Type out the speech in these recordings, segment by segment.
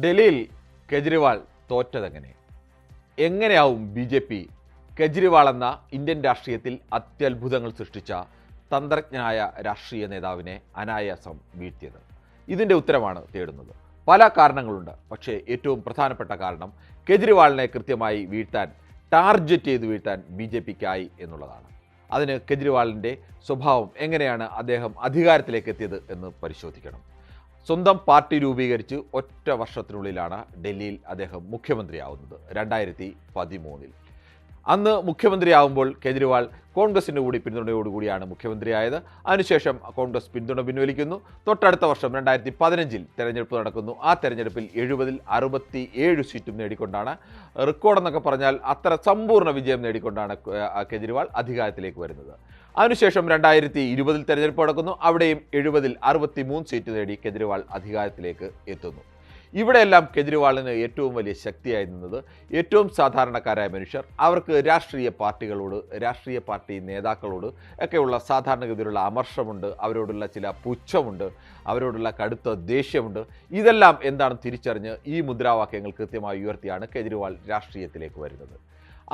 ഡൽഹിയിൽ കെജ്രിവാൾ തോറ്റതെങ്ങനെ? എങ്ങനെയാവും BJP കെജ്രിവാൾ എന്ന Indian രാഷ്ട്രീയത്തിൽ അത്യത്ഭുതങ്ങൾ സൃഷ്ടിച്ച തന്ത്രജ്ഞനായ രാഷ്ട്രീയ നേതാവിനെ അനായാസം വീഴ്ത്തിയത്? ഇതിൻ്റെ ഉത്തരമാണ് തേടുന്നത്. പല കാരണങ്ങളുണ്ട്, പക്ഷേ ഏറ്റവും പ്രധാനപ്പെട്ട കാരണം കെജ്രിവാളിനെ കൃത്യമായി വീഴ്ത്താൻ, ടാർഗറ്റ് ചെയ്ത് വീഴ്ത്താൻ BJPക്കായി എന്നുള്ളതാണ്. അതിന് കെജ്രിവാളിൻ്റെ സ്വഭാവം, എങ്ങനെയാണ് അദ്ദേഹം അധികാരത്തിലേക്ക് എത്തിയത് എന്ന് പരിശോധിക്കണം. സ്വന്തം പാർട്ടി രൂപീകരിച്ച് ഒറ്റ വർഷത്തിനുള്ളിലാണ് ഡൽഹിയിൽ അദ്ദേഹം മുഖ്യമന്ത്രിയാവുന്നത്, 2013. അന്ന് മുഖ്യമന്ത്രിയാവുമ്പോൾ കെജ്രിവാൾ കോൺഗ്രസിൻ്റെ കൂടി പിന്തുണയോടുകൂടിയാണ് മുഖ്യമന്ത്രിയായത്. അതിനുശേഷം കോൺഗ്രസ് പിന്തുണ പിൻവലിക്കുന്നു. തൊട്ടടുത്ത വർഷം 2015 തെരഞ്ഞെടുപ്പ് നടക്കുന്നു. ആ തെരഞ്ഞെടുപ്പിൽ 70-ൽ 67 സീറ്റും നേടിക്കൊണ്ടാണ്, റെക്കോർഡെന്നൊക്കെ പറഞ്ഞാൽ അത്ര സമ്പൂർണ്ണ വിജയം നേടിക്കൊണ്ടാണ് കെജ്രിവാൾ അധികാരത്തിലേക്ക് വരുന്നത്. അതിനുശേഷം 2020 തെരഞ്ഞെടുപ്പ് നടക്കുന്നു. അവിടെയും 70-ൽ 63 സീറ്റ് നേടി കെജ്രിവാൾ അധികാരത്തിലേക്ക് എത്തുന്നു. ഇവിടെയെല്ലാം കെജ്രിവാളിന് ഏറ്റവും വലിയ ശക്തിയായി നിന്നത് ഏറ്റവും സാധാരണക്കാരായ മനുഷ്യർ, അവർക്ക് രാഷ്ട്രീയ പാർട്ടികളോട്, രാഷ്ട്രീയ പാർട്ടി നേതാക്കളോട് ഒക്കെയുള്ള സാധാരണഗതിയിലുള്ള അമർഷമുണ്ട്, അവരോടുള്ള ചില പുച്ഛമുണ്ട്, അവരോടുള്ള കടുത്ത ദേഷ്യമുണ്ട്. ഇതെല്ലാം എന്താണെന്ന് തിരിച്ചറിഞ്ഞ് ഈ മുദ്രാവാക്യങ്ങൾ കൃത്യമായി ഉയർത്തിയാണ് കെജ്രിവാൾ രാഷ്ട്രീയത്തിലേക്ക് വരുന്നത്.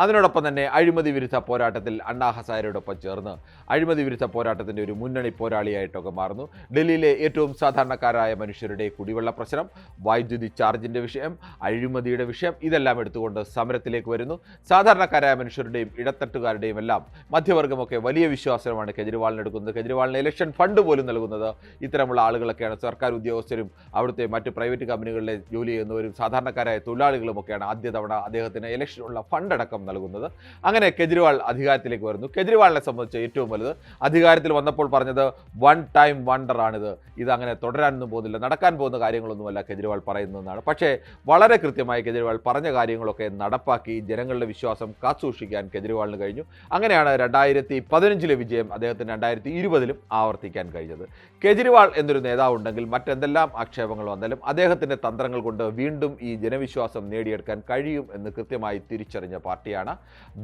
അതിനോടൊപ്പം തന്നെ അഴിമതി വിരുദ്ധ പോരാട്ടത്തിൽ അണ്ണാ ഹസാരെയോടൊപ്പം ചേർന്ന് അഴിമതി വിരുദ്ധ പോരാട്ടത്തിൻ്റെ ഒരു മുന്നണി പോരാളിയായിട്ടൊക്കെ മാറുന്നു. ഡൽഹിയിലെ ഏറ്റവും സാധാരണക്കാരായ മനുഷ്യരുടെ കുടിവെള്ള പ്രശ്നം, വൈദ്യുതി ചാർജിൻ്റെ വിഷയം, അഴിമതിയുടെ വിഷയം, ഇതെല്ലാം എടുത്തുകൊണ്ട് സമരത്തിലേക്ക് വരുന്നു. സാധാരണക്കാരായ മനുഷ്യരുടെയും ഇടത്തട്ടുകാരുടെയും എല്ലാം മധ്യവർഗമൊക്കെ വലിയ വിശ്വാസമാണ് കെജ്രിവാളിന് എടുക്കുന്നത്. കെജ്രിവാളിന് ഇലക്ഷൻ ഫണ്ട് പോലും നൽകുന്നത് ഇത്തരമുള്ള ആളുകളൊക്കെയാണ്. സർക്കാർ ഉദ്യോഗസ്ഥരും അവിടുത്തെ മറ്റ് പ്രൈവറ്റ് കമ്പനികളിലെ ജോലി ചെയ്യുന്നവരും സാധാരണക്കാരായ തൊഴിലാളികളുമൊക്കെയാണ് ആദ്യ തവണ അദ്ദേഹത്തിന് ഇലക്ഷനുള്ള ഫണ്ട് അടക്കം നൽകുന്നത്. അങ്ങനെ കെജ്രിവാൾ അധികാരത്തിലേക്ക് വരുന്നു. കെജ്രിവാളിനെ സംബന്ധിച്ച് ഏറ്റവും വലുത്, അധികാരത്തിൽ വന്നപ്പോൾ പറഞ്ഞത് വൺ ടൈം വണ്ടർ ആണിത്, ഇതങ്ങനെ തുടരാനൊന്നും പോകുന്നില്ല, നടക്കാൻ പോകുന്ന കാര്യങ്ങളൊന്നുമല്ല കെജ്രിവാൾ പറയുന്നതെന്നാണ്. പക്ഷേ വളരെ കൃത്യമായി കെജ്രിവാൾ പറഞ്ഞ കാര്യങ്ങളൊക്കെ നടപ്പാക്കി ജനങ്ങളുടെ വിശ്വാസം കാത്തുസൂക്ഷിക്കാൻ കെജ്രിവാളിന് കഴിഞ്ഞു. അങ്ങനെയാണ് 2015 വിജയം അദ്ദേഹത്തിന് 2020 ആവർത്തിക്കാൻ കഴിഞ്ഞത്. കെജ്രിവാൾ എന്നൊരു നേതാവുണ്ടെങ്കിൽ മറ്റെന്തെല്ലാം ആക്ഷേപങ്ങൾ വന്നാലും അദ്ദേഹത്തിൻ്റെ തന്ത്രങ്ങൾ കൊണ്ട് വീണ്ടും ഈ ജനവിശ്വാസം നേടിയെടുക്കാൻ കഴിയും എന്ന് കൃത്യമായി തിരിച്ചറിഞ്ഞ പാർട്ടിയാണ്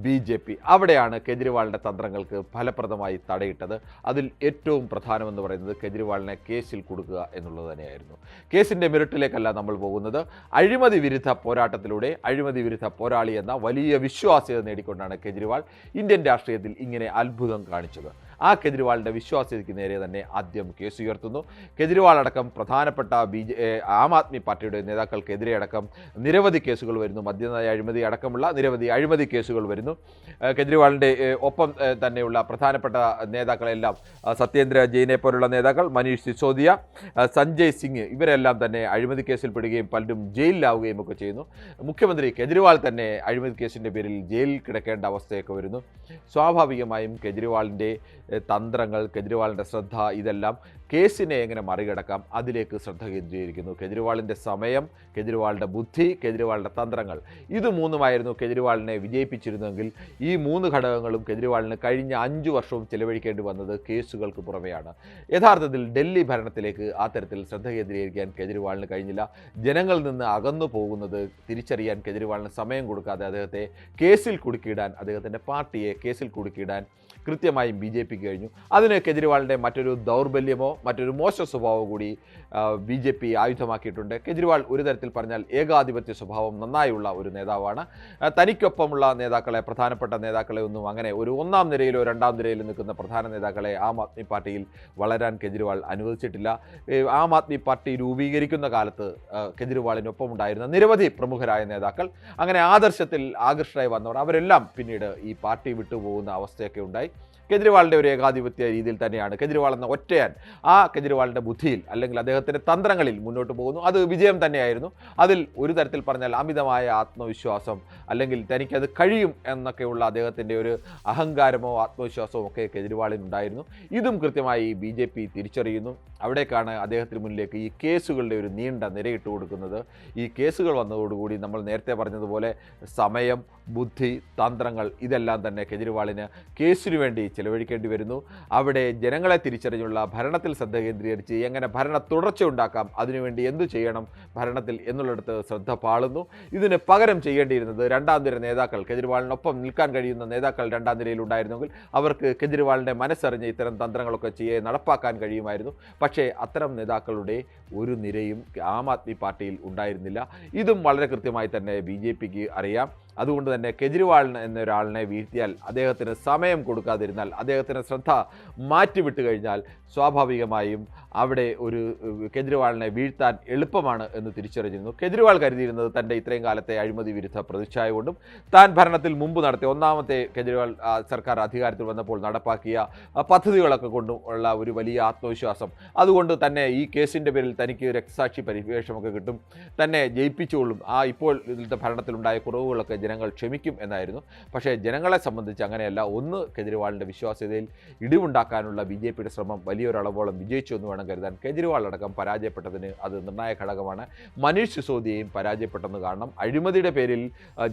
BJP. അവിടെയാണ് കെജ്രിവാളിൻ്റെ തന്ത്രങ്ങൾക്ക് ഫലപ്രദമായി തടയിട്ടത്. അതിൽ ഏറ്റവും പ്രധാനമെന്ന് പറയുന്നത് കെജ്രിവാളിനെ കേസിൽ കൊടുക്കുക എന്നുള്ളത് തന്നെയായിരുന്നു. കേസിൻ്റെ മെറിറ്റിലേക്കല്ല നമ്മൾ പോകുന്നത്. അഴിമതി വിരുദ്ധ പോരാട്ടത്തിലൂടെ അഴിമതി വിരുദ്ധ പോരാളി എന്ന വലിയ വിശ്വാസ്യത നേടിക്കൊണ്ടാണ് കെജ്രിവാൾ ഇന്ത്യൻ രാഷ്ട്രീയത്തിൽ ഇങ്ങനെ അത്ഭുതം കാണിച്ചത്. ആ കെജ്രിവാളിൻ്റെ വിശ്വാസ്യതയ്ക്ക് നേരെ തന്നെ ആദ്യം കേസ് ഉയർത്തുന്നു. കെജ്രിവാൾ അടക്കം പ്രധാനപ്പെട്ട ആം ആദ്മി പാർട്ടിയുടെ നേതാക്കൾക്കെതിരെ അടക്കം നിരവധി കേസുകൾ വരുന്നു. മദ്യനയ അഴിമതി അടക്കമുള്ള നിരവധി അഴിമതി കേസുകൾ വരുന്നു. കെജ്രിവാളിൻ്റെ ഒപ്പം തന്നെയുള്ള പ്രധാനപ്പെട്ട നേതാക്കളെല്ലാം, സത്യേന്ദ്ര ജെയിനെ പോലുള്ള നേതാക്കൾ, മനീഷ് സിസോദിയ, സഞ്ജയ് സിംഗ്, ഇവരെല്ലാം തന്നെ അഴിമതി കേസിൽ പെടുകയും പലരും ജയിലിലാവുകയും ഒക്കെ ചെയ്യുന്നു. മുഖ്യമന്ത്രി കെജ്രിവാൾ തന്നെ അഴിമതി കേസിൻ്റെ പേരിൽ ജയിലിൽ കിടക്കേണ്ട അവസ്ഥയൊക്കെ വരുന്നു. സ്വാഭാവികമായും കെജ്രിവാളിൻ്റെ തന്ത്രങ്ങൾ, കെജ്രിവാളിൻ്റെ ശ്രദ്ധ, ഇതെല്ലാം കേസിനെ എങ്ങനെ മറികടക്കാം അതിലേക്ക് ശ്രദ്ധ കേന്ദ്രീകരിക്കുന്നു. കെജ്രിവാളിൻ്റെ സമയം, കെജ്രിവാളിൻ്റെ ബുദ്ധി, കെജ്രിവാളിൻ്റെ തന്ത്രങ്ങൾ, ഇത് മൂന്നുമായിരുന്നു കെജ്രിവാളിനെ വിജയിപ്പിച്ചിരുന്നെങ്കിൽ ഈ മൂന്ന് ഘടകങ്ങളും കെജ്രിവാളിന് കഴിഞ്ഞ 5 വർഷവും ചെലവഴിക്കേണ്ടി വന്നത് കേസുകൾക്ക് പുറമെയാണ്. യഥാർത്ഥത്തിൽ ഡൽഹി ഭരണത്തിലേക്ക് ആ തരത്തിൽ ശ്രദ്ധ കേന്ദ്രീകരിക്കാൻ കെജ്രിവാളിന് കഴിഞ്ഞില്ല. ജനങ്ങളിൽ നിന്ന് അകന്നു പോകുന്നത് തിരിച്ചറിയാൻ കെജ്രിവാളിന് സമയം കൊടുക്കാതെ അദ്ദേഹത്തെ കേസിൽ കുടുക്കിയിടാൻ, അദ്ദേഹത്തിൻ്റെ പാർട്ടിയെ കേസിൽ കുടുക്കിയിടാൻ കൃത്യമായും BJPക്ക് കഴിഞ്ഞു. അതിന് കെജ്രിവാളിൻ്റെ മറ്റൊരു ദൗർബല്യമോ മറ്റൊരു മോശ സ്വഭാവമോ കൂടി BJP ആയുധമാക്കിയിട്ടുണ്ട്. കെജ്രിവാൾ ഒരു തരത്തിൽ പറഞ്ഞാൽ ഏകാധിപത്യ സ്വഭാവം നന്നായുള്ള ഒരു നേതാവാണ്. തനിക്കൊപ്പമുള്ള നേതാക്കളെ, പ്രധാനപ്പെട്ട നേതാക്കളെ ഒന്നും അങ്ങനെ ഒരു 1ാം നിരയിലോ 2ാം നിരയിലോ നിൽക്കുന്ന പ്രധാന നേതാക്കളെ ആം ആദ്മി പാർട്ടിയിൽ വളരാൻ കെജ്രിവാൾ അനുവദിച്ചിട്ടില്ല. ആം ആദ്മി പാർട്ടി രൂപീകരിക്കുന്ന കാലത്ത് കെജ്രിവാളിനൊപ്പം ഉണ്ടായിരുന്ന നിരവധി പ്രമുഖരായ നേതാക്കൾ, അങ്ങനെ ആദർശത്തിൽ ആകൃഷ്ടരായി വന്നവർ, അവരെല്ലാം പിന്നീട് ഈ പാർട്ടി വിട്ടുപോകുന്ന അവസ്ഥയൊക്കെ ഉണ്ടായി. കെജ്രിവാളിൻ്റെ ഒരു ഏകാധിപത്യ രീതിയിൽ തന്നെയാണ് കെജ്രിവാൾ എന്ന ഒറ്റയാൻ ആ കെജ്രിവാളിൻ്റെ ബുദ്ധിയിൽ അല്ലെങ്കിൽ അദ്ദേഹത്തിൻ്റെ തന്ത്രങ്ങളിൽ മുന്നോട്ട് പോകുന്നു. അത് വിജയം തന്നെയായിരുന്നു. അതിൽ ഒരു തരത്തിൽ പറഞ്ഞാൽ അമിതമായ ആത്മവിശ്വാസം, അല്ലെങ്കിൽ തനിക്കത് കഴിയും എന്നൊക്കെയുള്ള അദ്ദേഹത്തിൻ്റെ ഒരു അഹങ്കാരമോ ആത്മവിശ്വാസമോ ഒക്കെ കെജ്രിവാളിനുണ്ടായിരുന്നു. ഇതും കൃത്യമായി BJP തിരിച്ചറിയുന്നു. അവിടേക്കാണ് അദ്ദേഹത്തിന് മുന്നിലേക്ക് ഈ കേസുകളുടെ ഒരു നീണ്ട നിരയിട്ട് കൊടുക്കുന്നത്. ഈ കേസുകൾ വന്നതോടുകൂടി നമ്മൾ നേരത്തെ പറഞ്ഞതുപോലെ സമയം, ബുദ്ധി, തന്ത്രങ്ങൾ, ഇതെല്ലാം തന്നെ കെജ്രിവാളിന് കേസിനു വേണ്ടി ചെലവഴിക്കേണ്ടി വരുന്നു. അവിടെ ജനങ്ങളെ തിരിച്ചറിഞ്ഞുള്ള ഭരണത്തിൽ ശ്രദ്ധ കേന്ദ്രീകരിച്ച് എങ്ങനെ ഭരണ തുടർച്ച ഉണ്ടാക്കാം, അതിനുവേണ്ടി എന്തു ചെയ്യണം ഭരണത്തിൽ എന്നുള്ളിടത്ത് ശ്രദ്ധ പാളുന്നു. ഇതിന് പകരം ചെയ്യേണ്ടിയിരുന്നത് രണ്ടാം നിര നേതാക്കൾ, കെജ്രിവാളിനൊപ്പം നിൽക്കാൻ കഴിയുന്ന നേതാക്കൾ രണ്ടാം നിരയിൽ ഉണ്ടായിരുന്നെങ്കിൽ അവർക്ക് കെജ്രിവാളിൻ്റെ മനസ്സറിഞ്ഞ് ഇത്തരം തന്ത്രങ്ങളൊക്കെ നടപ്പാക്കാൻ കഴിയുമായിരുന്നു. പക്ഷേ അത്തരം നേതാക്കളുടെ ഒരു നിരയും ആം ആദ്മി പാർട്ടിയിൽ ഉണ്ടായിരുന്നില്ല. ഇതും വളരെ കൃത്യമായി തന്നെ BJPക്ക് അറിയാം. അതുകൊണ്ട് തന്നെ കെജ്രിവാളിന് എന്നൊരാളിനെ വീഴ്ത്തിയാൽ, അദ്ദേഹത്തിന് സമയം കൊടുക്കാതിരുന്നാൽ, അദ്ദേഹത്തിന് ശ്രദ്ധ മാറ്റിവിട്ട് കഴിഞ്ഞാൽ സ്വാഭാവികമായും അവിടെ ഒരു കെജ്രിവാളിനെ വീഴ്ത്താൻ എളുപ്പമാണ് എന്ന് തിരിച്ചറിഞ്ഞിരുന്നു. കെജ്രിവാൾ കരുതിയിരുന്നത് തൻ്റെ ഇത്രയും കാലത്തെ അഴിമതി വിരുദ്ധ പ്രതിച്ഛായ കൊണ്ടും താൻ ഭരണത്തിൽ മുമ്പ് നടത്തിയ ഒന്നാമത്തെ കെജ്രിവാൾ സർക്കാർ അധികാരത്തിൽ വന്നപ്പോൾ നടപ്പാക്കിയ പദ്ധതികളൊക്കെ കൊണ്ടും ഉള്ള ഒരു വലിയ ആത്മവിശ്വാസം, അതുകൊണ്ട് തന്നെ ഈ കേസിൻ്റെ പേരിൽ തനിക്ക് രക്തസാക്ഷി പരിവേഷമൊക്കെ കിട്ടും, തന്നെ ജയിപ്പിച്ചുകൊള്ളും, ഇപ്പോൾ ഇതിലത്തെ ഭരണത്തിലുണ്ടായ കുറവുകളൊക്കെ ജനങ്ങൾ ക്ഷമിക്കും എന്നായിരുന്നു. പക്ഷേ ജനങ്ങളെ സംബന്ധിച്ച് അങ്ങനെയല്ല. ഒന്ന്, കെജ്രിവാളിൻ്റെ വിശ്വാസ്യതയിൽ ഇടിവുണ്ടാക്കാനുള്ള BJPയുടെ ശ്രമം വലിയൊരളവോളം വിജയിച്ചു എന്ന് വേണം കരുതാൻ. കെജ്രിവാൾ അടക്കം പരാജയപ്പെട്ടതിന് അത് നിർണായക ഘടകമാണ്. മനീഷ് സിസോദിയയും പരാജയപ്പെട്ടെന്ന് കാണണം. അഴിമതിയുടെ പേരിൽ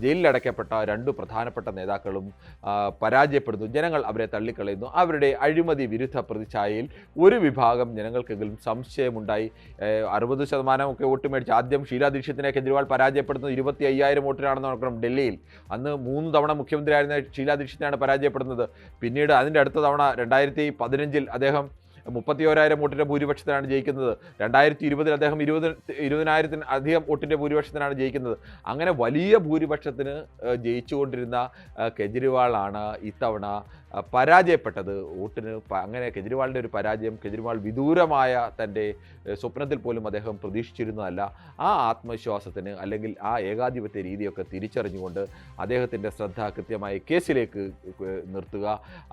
ജയിലിലടയ്ക്കപ്പെട്ട 2 പ്രധാനപ്പെട്ട നേതാക്കളും പരാജയപ്പെടുന്നു. ജനങ്ങൾ അവരെ തള്ളിക്കളയുന്നു. അവരുടെ അഴിമതി വിരുദ്ധ പ്രതിച്ഛായയിൽ ഒരു വിഭാഗം ജനങ്ങൾക്കെങ്കിലും സംശയമുണ്ടായി. 60% ഒക്കെ വോട്ട് മേടിച്ച് ആദ്യം ഷീലാ ദീക്ഷിത്തിനെ കെജ്രിവാൾ പരാജയപ്പെടുന്നത് 25,000 വോട്ടിനാണെന്ന് നോക്കണം. ഡൽഹിയിൽ അന്ന് 3 തവണ മുഖ്യമന്ത്രിയായിരുന്ന ഷീലാ ദീക്ഷിത്തിനാണ് പരാജയപ്പെടുന്നത്. പിന്നീട് അതിൻ്റെ അടുത്ത തവണ 2015 അദ്ദേഹം 31,000 വോട്ടിൻ്റെ ഭൂരിപക്ഷത്തിനാണ് ജയിക്കുന്നത്. 2020 അദ്ദേഹം 20,000 അധികം വോട്ടിൻ്റെ ഭൂരിപക്ഷത്തിനാണ് ജയിക്കുന്നത്. അങ്ങനെ വലിയ ഭൂരിപക്ഷത്തിന് ജയിച്ചുകൊണ്ടിരുന്ന കെജ്രിവാളാണ് ഇത്തവണ പരാജയപ്പെട്ടത്. വോട്ടിന് അങ്ങനെ കെജ്രിവാളിൻ്റെ ഒരു പരാജയം കെജ്രിവാൾ വിദൂരമായ തൻ്റെ സ്വപ്നത്തിൽ പോലും അദ്ദേഹം പ്രതീക്ഷിച്ചിരുന്നതല്ല. ആ ആത്മവിശ്വാസത്തിന് അല്ലെങ്കിൽ ആ ഏകാധിപത്യ രീതിയൊക്കെ തിരിച്ചറിഞ്ഞുകൊണ്ട് അദ്ദേഹത്തിൻ്റെ ശ്രദ്ധ കൃത്യമായി കേസിലേക്ക് നിർത്തുക.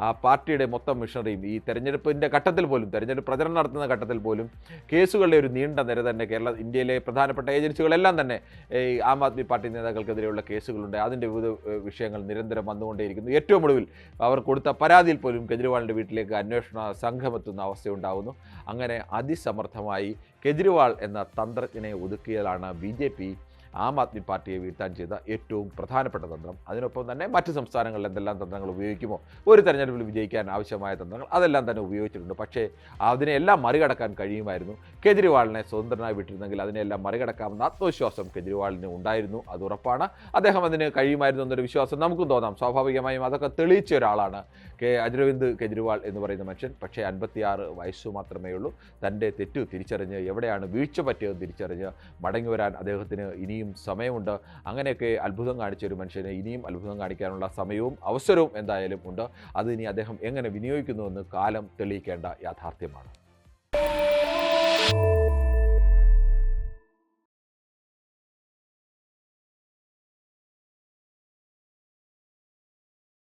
ആ പാർട്ടിയുടെ മൊത്തം മിഷണറിയും ഈ തെരഞ്ഞെടുപ്പിൻ്റെ ഘട്ടത്തിൽ പോലും, തെരഞ്ഞെടുപ്പ് പ്രചരണം നടത്തുന്ന ഘട്ടത്തിൽ പോലും കേസുകളുടെ ഒരു നീണ്ട നിര തന്നെ ഇന്ത്യയിലെ പ്രധാനപ്പെട്ട ഏജൻസികളെല്ലാം തന്നെ ഈ ആം ആദ്മി പാർട്ടി നേതാക്കൾക്കെതിരെയുള്ള കേസുകളുണ്ട്. അതിൻ്റെ വിവിധ വിഷയങ്ങൾ നിരന്തരം വന്നുകൊണ്ടേയിരിക്കുന്നു. ഏറ്റവും ഒടുവിൽ അവർ കൊടുത്ത പരാതിയിൽ പോലും കെജ്രിവാളിൻ്റെ വീട്ടിലേക്ക് അന്വേഷണ സംഘമെത്തുന്ന അവസ്ഥയുണ്ടാകുന്നു. അങ്ങനെ അതിസമർത്ഥമായി കെജ്രിവാൾ എന്ന തന്ത്രജ്ഞനെ ഒതുക്കിയതാണ് BJP ആം ആദ്മി പാർട്ടിയെ വീഴ്ത്താൻ ചെയ്ത ഏറ്റവും പ്രധാനപ്പെട്ട തന്ത്രം. അതിനൊപ്പം തന്നെ മറ്റ് സംസ്ഥാനങ്ങളിൽ എന്തെല്ലാം തന്ത്രങ്ങൾ ഉപയോഗിക്കുമോ, ഒരു തെരഞ്ഞെടുപ്പിൽ വിജയിക്കാൻ ആവശ്യമായ തന്ത്രങ്ങൾ അതെല്ലാം തന്നെ ഉപയോഗിച്ചിട്ടുണ്ട്. പക്ഷേ അതിനെല്ലാം മറികടക്കാൻ കഴിയുമായിരുന്നു. കെജ്രിവാളിനെ സ്വതന്ത്രനായി വിട്ടിരുന്നെങ്കിൽ അതിനെല്ലാം മറികടക്കാമെന്ന ആത്മവിശ്വാസം കെജ്രിവാളിന് ഉണ്ടായിരുന്നു. അത് ഉറപ്പാണ്. അദ്ദേഹം അതിന് കഴിയുമായിരുന്നു എന്നൊരു വിശ്വാസം നമുക്കും തോന്നാം. സ്വാഭാവികമായും അതൊക്കെ തെളിയിച്ച ഒരാളാണ് അരവിന്ദ് കെജ്രിവാൾ എന്ന് പറയുന്ന മനുഷ്യൻ. പക്ഷേ 56 വയസ്സു മാത്രമേ ഉള്ളൂ. തൻ്റെ തെറ്റ് തിരിച്ചറിഞ്ഞ്, എവിടെയാണ് വീഴ്ച പറ്റിയതെന്ന് തിരിച്ചറിഞ്ഞ് മടങ്ങി വരാൻ അദ്ദേഹത്തിന് ഇനിയും സമയമുണ്ട്. അങ്ങനെയൊക്കെ അത്ഭുതം കാണിച്ച ഒരു മനുഷ്യന് ഇനിയും അത്ഭുതം കാണിക്കാനുള്ള സമയവും അവസരവും എന്തായാലും ഉണ്ട്. അത് ഇനി അദ്ദേഹം എങ്ങനെ വിനിയോഗിക്കുന്നുവെന്ന് കാലം തെളിയിക്കേണ്ട യാഥാർത്ഥ്യമാണ്.